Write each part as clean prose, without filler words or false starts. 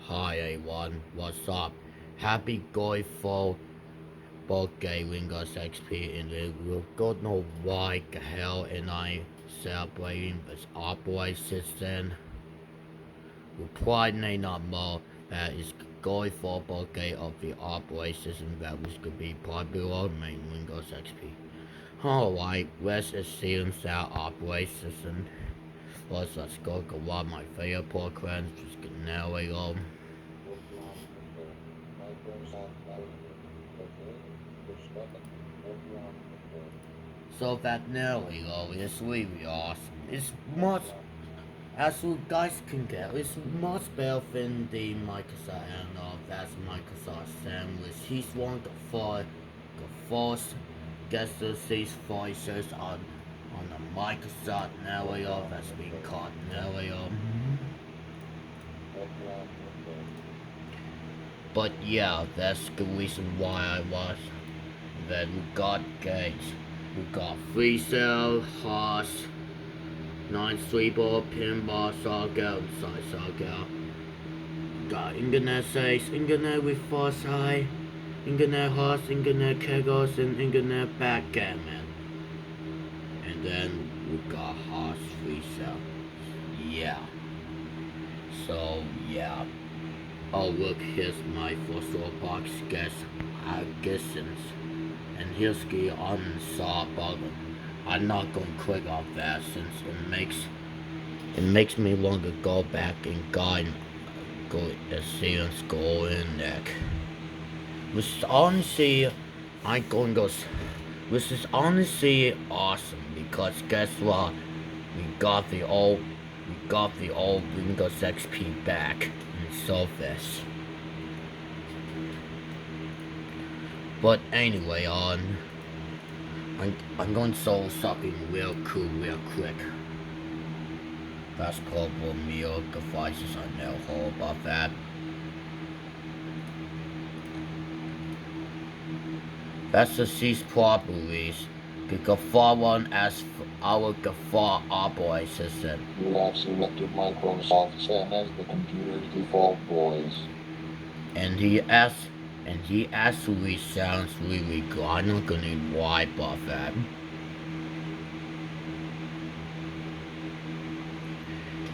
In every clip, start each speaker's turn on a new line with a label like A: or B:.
A: Hi everyone, what's up? Happy going for birthday Windows XP and we don't know why the hell and I celebrating this operating system. We probably not know that it's going for birthday of the operating system that was gonna be popular in Windows XP. Alright, let's assume that operating system. Let's go to one of my favorite programs, just get now on. So that nearly low is really awesome. It's much, as you guys can get, it's much better than the Microsoft analog. That's Microsoft sandwich. He's one of the first guest to see voices on the Microsoft Nelio that's being called Nelio. But yeah, that's the reason why I was. Then we got gates. We got free cell, horse, 9 3-ball, pinball, soccer, side soccer. Got internet 6, internet with foresight, internet horse, internet kegels, and internet backgammon. And then we got horse free cell. Yeah. So yeah. Oh look, here's my first box guess guessings. And here's the unsolved button. I'm not gonna click off that since it makes me want to go back and go see and go in there. Which is honestly which is honestly awesome because guess what? We got the old Windows XP back in Surface. But anyway, I'm going to show something real cool, real quick. That's called meal devices. I know all about that. That's the C's properties. The GAFA one as our GAFA operating system.
B: You have selected Microsoft 10 as the computer's default voice.
A: And he actually sounds really good. I'm not gonna lie about that.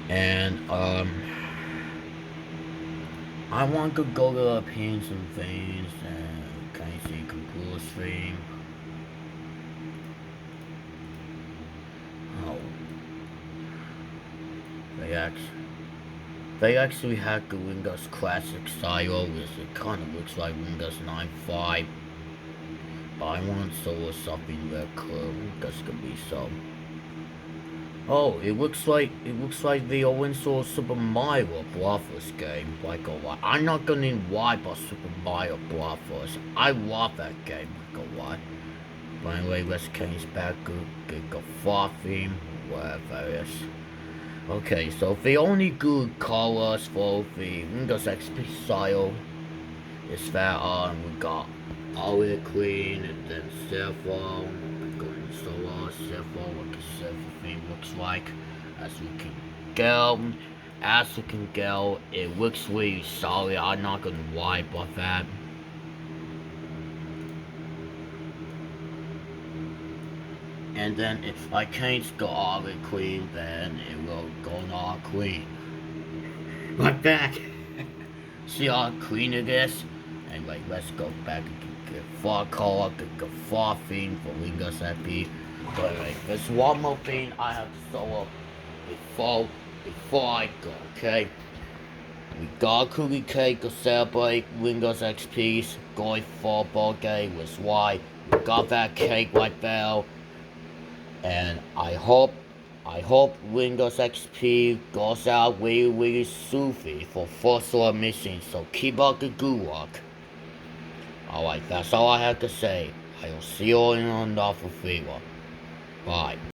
A: And I want to go to the pains and things and can you see computer stream? Oh. They actually had the Windows Classic style, which it kind of looks like Windows 9.5. But I want to show something real cool. That's gonna be so. Oh, it looks like the original Super Mario Brothers game. Like a lot. I'm not gonna lie about Super Mario Brothers. I love that game. Like a lot. But anyway, let's change back to the fall theme, whatever it is. Okay, so the only good colors for the Windows XP style is that we got olive green and then silver. Going silver, what the silver thing looks like. As you can go, it looks really solid. I'm not gonna lie about that. And then if I change the olive green, then it will go all green. Like that. See how clean it is? Anyway, let's go back to the far color, the far theme for Windows XP. But anyway, there's one more thing I have to show up before I go, okay? We got cookie cake to celebrate Windows XP's going for birthday was why we got that cake right there. And I hope Windows XP goes out really smoothly for first order missions, so keep up the good work. Alright, that's all I have to say. I will see you in another video. Bye.